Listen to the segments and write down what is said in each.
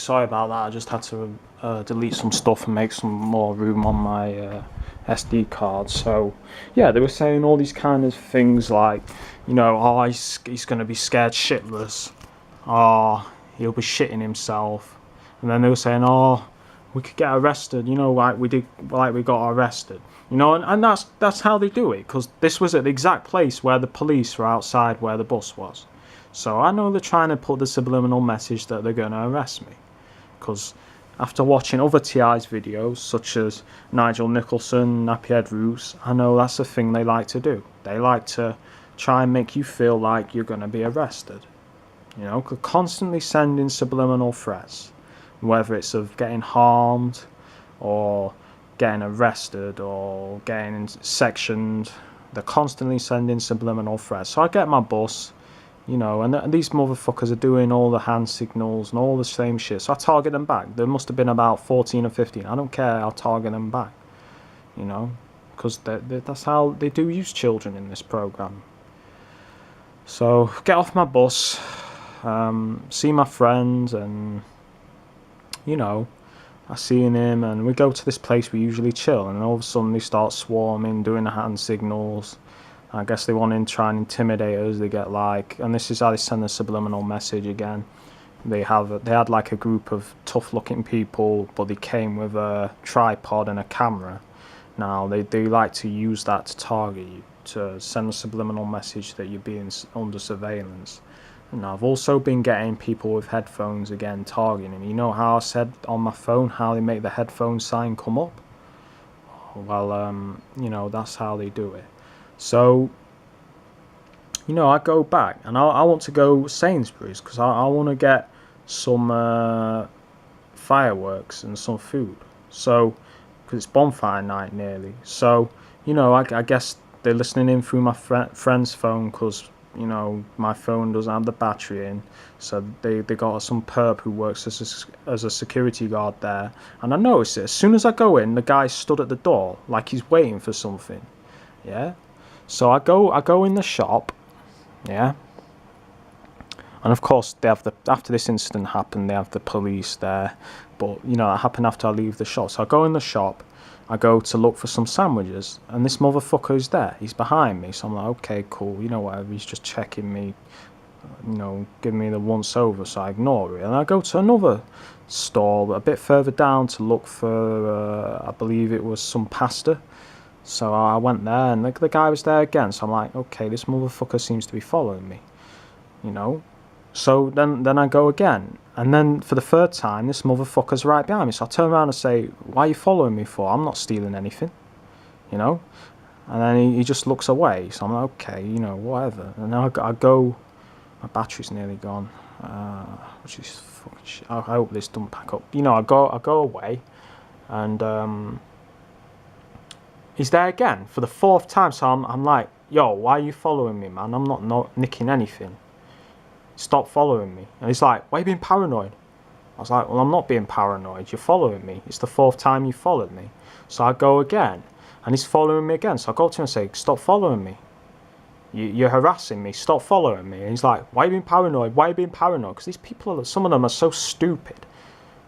sorry about that. I just had to delete some stuff and make some more room on my SD card. So yeah, they were saying all these kind of things like, you know, oh, he's going to be scared shitless, oh, he'll be shitting himself, and then they were saying, oh, we could get arrested, you know, like we got arrested, you know, and that's how they do it, because this was at the exact place where the police were outside where the bus was. So I know they're trying to put the subliminal message that they're going to arrest me, because after watching other TI's videos, such as Nigel Nicholson, Nappyhead Roots, I know that's the thing they like to do. They like to try and make you feel like you're going to be arrested. You know, constantly sending subliminal threats, whether it's of getting harmed, or getting arrested, or getting sectioned. They're constantly sending subliminal threats. So I get my bus, you know, and these motherfuckers are doing all the hand signals and all the same shit. So I target them back. There must have been about 14 or 15. I don't care. I'll target them back, you know, because that's how they do use children in this program. So get off my bus, see my friend, and, you know, I seen him, and we go to this place we usually chill, and all of a sudden they start swarming, doing the hand signals. I guess they want to try and intimidate us. They get like, and this is how they send the subliminal message again. They had like a group of tough-looking people, but they came with a tripod and a camera. Now they like to use that to target you, to send a subliminal message that you're being under surveillance. And I've also been getting people with headphones again targeting. You know how I said on my phone how they make the headphone sign come up? Well, you know, that's how they do it. So, you know, I go back, and I want to go Sainsbury's, because I want to get some fireworks and some food. So, because it's bonfire night nearly. So, you know, I guess they're listening in through my friend's phone, because, you know, my phone doesn't have the battery in. So they got some perp who works as a security guard there. And I noticed it. As soon as I go in, the guy stood at the door like he's waiting for something. Yeah. So I go in the shop, yeah, and of course they have after this incident happened, they have the police there, but you know, it happened after I leave the shop. So I go in the shop, I go to look for some sandwiches, and this motherfucker is there. He's behind me, so I'm like, okay, cool, you know, whatever. He's just checking me, you know, giving me the once over, so I ignore it, and I go to another stall a bit further down to look for, I believe it was some pasta. So I went there, and the guy was there again. So I'm like, okay, this motherfucker seems to be following me, you know. So then I go again, and then for the third time, this motherfucker's right behind me. So I turn around and say, why are you following me for? I'm not stealing anything, you know. And then he just looks away. So I'm like, okay, you know, whatever. And then I go, my battery's nearly gone, which is fucking shit. I hope this doesn't pack up. You know, I go away, and he's there again for the fourth time. So I'm like, yo, why are you following me, man? I'm not nicking anything. Stop following me. And he's like, why are you being paranoid? I was like, well, I'm not being paranoid. You're following me. It's the fourth time you followed me. So I go again, and he's following me again. So I go up to him and say, stop following me. You're harassing me. Stop following me. And he's like, why are you being paranoid? Why are you being paranoid? Because these people, some of them are so stupid.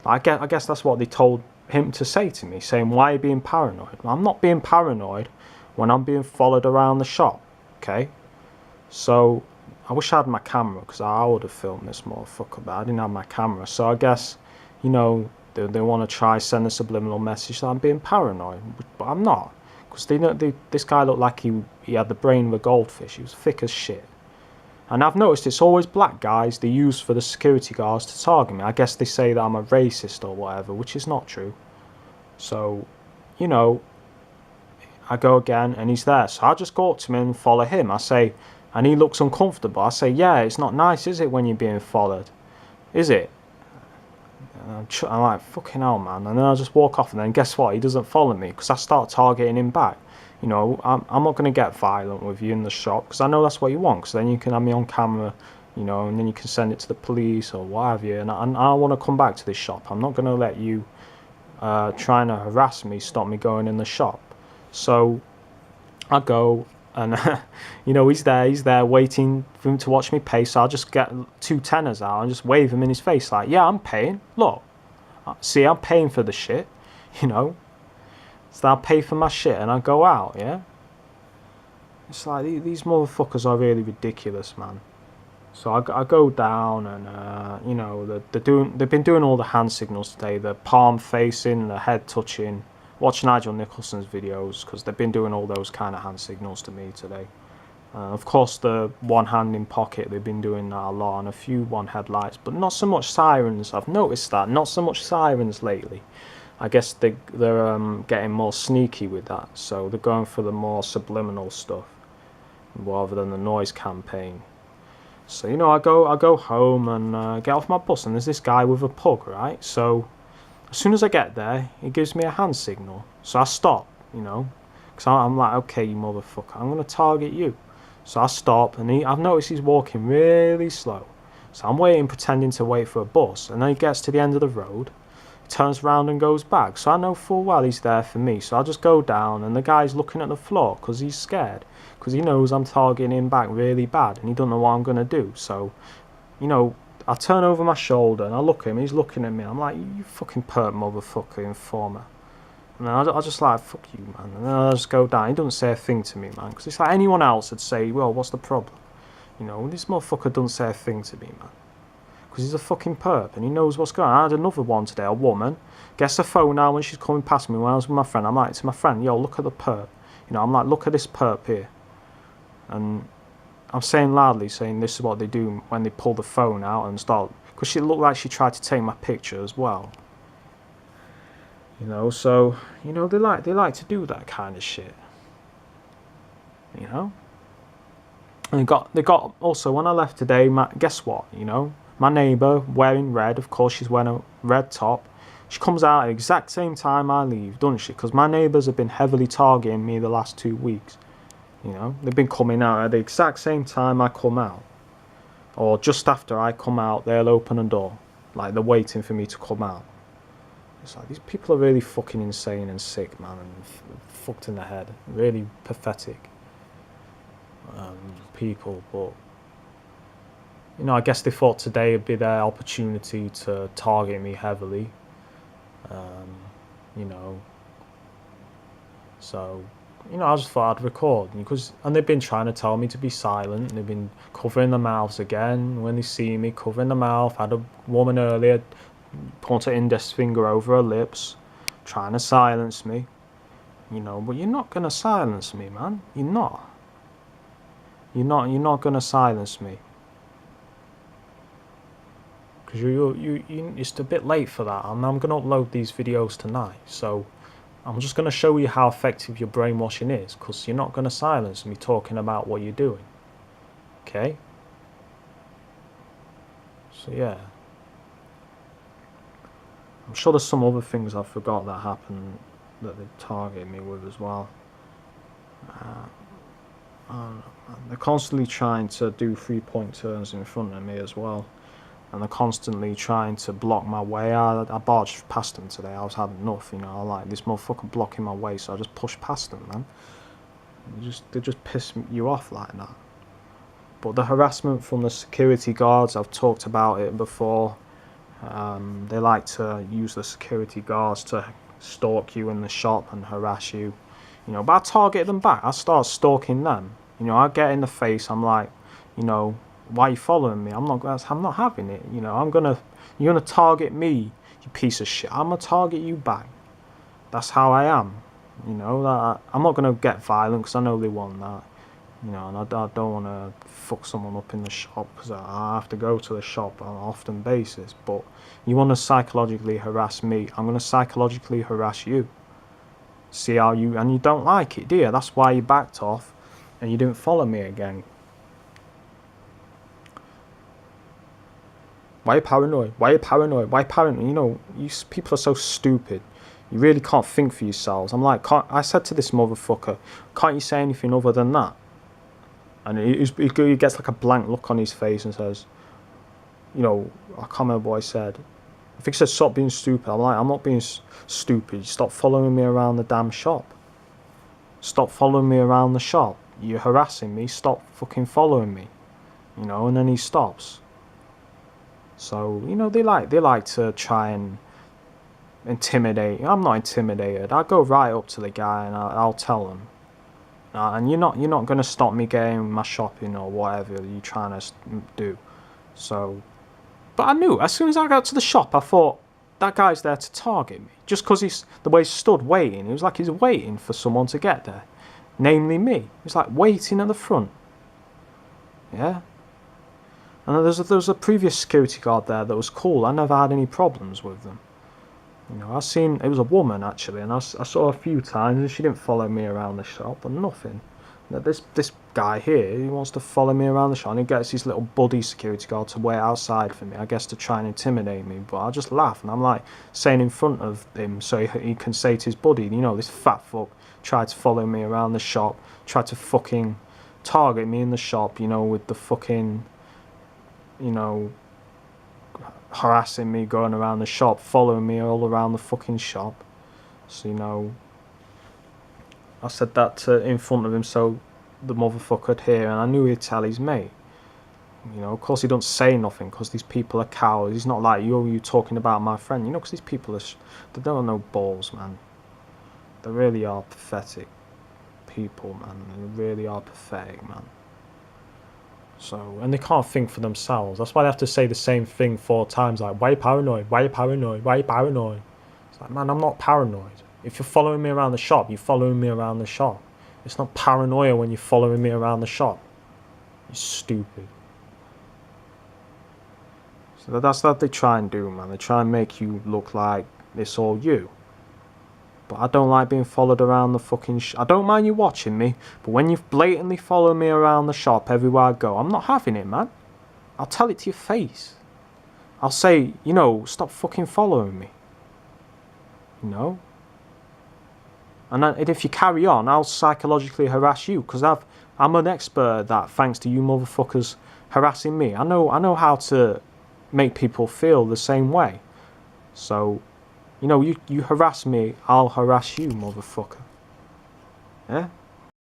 I guess that's what they told him to say to me, saying, why are you being paranoid? I'm not being paranoid when I'm being followed around the shop, okay? So I wish I had my camera, because I would have filmed this motherfucker, but I didn't have my camera. So I guess, you know, they want to try send a subliminal message that I'm being paranoid, but I'm not, because this guy looked like he had the brain of a goldfish. He was thick as shit. And I've noticed it's always black guys they use for the security guards to target me. I guess they say that I'm a racist or whatever, which is not true. So, you know, I go again, and he's there. So I just go up to him and follow him. I say, and he looks uncomfortable. I say, yeah, it's not nice, is it, when you're being followed? Is it? And I'm like, fucking hell, man. And then I just walk off, and then guess what? He doesn't follow me, because I start targeting him back. You know, I'm not going to get violent with you in the shop, because I know that's what you want, because then you can have me on camera, you know, and then you can send it to the police or what have you. And I want to come back to this shop. I'm not going to let you trying to harass me stop me going in the shop. So I go, and you know, he's there waiting for him to watch me pay. So I'll just get 2 tenors out and just wave him in his face like, yeah, I'm paying, look, See, I'm paying for the shit, you know. So I'll pay for my shit and I go out, yeah. It's like these motherfuckers are really ridiculous, man. So I go down and you know they've been doing all the hand signals today, the palm facing, the head touching. Watch Nigel Nicholson's videos because they've been doing all those kind of hand signals to me today. Of course, the one hand in pocket, they've been doing that a lot, and a few one headlights, but not so much sirens. I've noticed that, not so much sirens lately. I guess they're getting more sneaky with that, so they're going for the more subliminal stuff rather than the noise campaign. So you know, I go home and get off my bus, and there's this guy with a pug, right? So as soon as I get there, he gives me a hand signal. So I stop, you know, because I'm like, okay, you motherfucker, I'm gonna target you. So I stop, and I've noticed he's walking really slow. So I'm waiting, pretending to wait for a bus, and then he gets to the end of the road, turns around and goes back. So I know full well he's there for me. So I just go down, and the guy's looking at the floor because he's scared, because he knows I'm targeting him back really bad, and he don't know what I'm gonna do. So, you know, I turn over my shoulder and I look at him. He's looking at me. I'm like, you fucking perp motherfucker, informer. And then I just like, fuck you, man. And then I just go down. He doesn't say a thing to me, man. Because it's like anyone else would say, well, what's the problem? You know, this motherfucker doesn't say a thing to me, man. Because he's a fucking perp and he knows what's going on. I had another one today, a woman. Gets her phone out when she's coming past me when I was with my friend. I'm like to my friend, yo, look at the perp. You know, I'm like, look at this perp here. And I'm saying loudly, saying this is what they do when they pull the phone out and start. Because she looked like she tried to take my picture as well. You know, so you know they like to do that kind of shit. You know, and they got also when I left today. Guess what? You know, my neighbour wearing red. Of course, she's wearing a red top. She comes out at the exact same time I leave, doesn't she? Because my neighbours have been heavily targeting me the last 2 weeks. You know, they've been coming out at the exact same time I come out, or just after I come out, they'll open a door, like they're waiting for me to come out. It's like these people are really fucking insane and sick, man, and fucked in the head. Really pathetic people, but you know, I guess they thought today would be their opportunity to target me heavily. You know, so you know, I just thought I'd record and they've been trying to tell me to be silent. They've been covering their mouths again when they see me, covering the mouth. I had a woman earlier point her index finger over her lips, trying to silence me. You know, but you're not gonna silence me, man. You're not. You're not gonna silence me. Because it's a bit late for that. I'm gonna upload these videos tonight, so I'm just gonna show you how effective your brainwashing is. Because you're not gonna silence me talking about what you're doing. Okay. So yeah. I'm sure there's some other things I forgot that happened that they targeted me with as well. They're constantly trying to do 3-point turns in front of me as well. And they're constantly trying to block my way. I barged past them today. I was had enough, you know. I like this motherfucker blocking my way, so I just pushed past them, man. They just piss you off like that. But the harassment from the security guards, I've talked about it before. They like to use the security guards to stalk you in the shop and harass you, you know. But I target them back. I start stalking them. You know, I get in the face. I'm like, you know, why are you following me? I'm not having it. You know, you're gonna target me, you piece of shit. I'm gonna target you back. That's how I am. You know, I'm not gonna get violent because I know they want that. You know, and I don't want to fuck someone up in the shop because I have to go to the shop on an often basis. But you want to psychologically harass me, I'm going to psychologically harass you. See how and you don't like it, do you? That's why you backed off and you didn't follow me again. Why are you paranoid? Why are you paranoid? Why paranoid? You know, people are so stupid. You really can't think for yourselves. I'm like, I said to this motherfucker, can't you say anything other than that? And he gets like a blank look on his face and says, you know, I can't remember what I said. I think he said, stop being stupid. I'm like, I'm not being stupid. Stop following me around the damn shop. Stop following me around the shop. You're harassing me. Stop fucking following me. You know, and then he stops. So, you know, they like to try and intimidating. I'm not intimidated. I go right up to the guy and I'll tell him. And you're not gonna stop me getting my shopping or whatever you're trying to do. So, but I knew as soon as I got to the shop, I thought that guy's there to target me. Just because he's the way he stood waiting, it was like he's waiting for someone to get there, namely me. He's like waiting at the front. Yeah. And there was a previous security guard there that was cool. I never had any problems with them. You know, it was a woman actually, and I saw her a few times, and she didn't follow me around the shop, but nothing. Now, this guy here, he wants to follow me around the shop, and he gets his little buddy security guard to wait outside for me, I guess to try and intimidate me, but I just laugh, and I'm like saying in front of him so he can say to his buddy, you know, this fat fuck tried to follow me around the shop, tried to fucking target me in the shop, you know, with the fucking, you know, harassing me, going around the shop, following me all around the fucking shop. So, you know, I said that in front of him so the motherfucker could hear, and I knew he'd tell his mate. You know, of course he don't say nothing because these people are cowards. He's not like you talking about my friend, you know, because these people they don't have no balls, man. They really are pathetic people, man. They really are pathetic, man. So, and they can't think for themselves. That's why they have to say the same thing 4 times, like, why are you paranoid? Why are you paranoid? Why are you paranoid? It's like, man, I'm not paranoid. If you're following me around the shop, you're following me around the shop. It's not paranoia when you're following me around the shop. You're stupid. So that's what they try and do, man. They try and make you look like it's all you. But I don't like being followed around the fucking I don't mind you watching me, but when you blatantly follow me around the shop everywhere I go, I'm not having it, man. I'll tell it to your face. I'll say, you know, stop fucking following me. You know? And if you carry on, I'll psychologically harass you, because I'm an expert at that, thanks to you motherfuckers harassing me. I know how to make people feel the same way. So, you know, you harass me, I'll harass you, motherfucker. Yeah?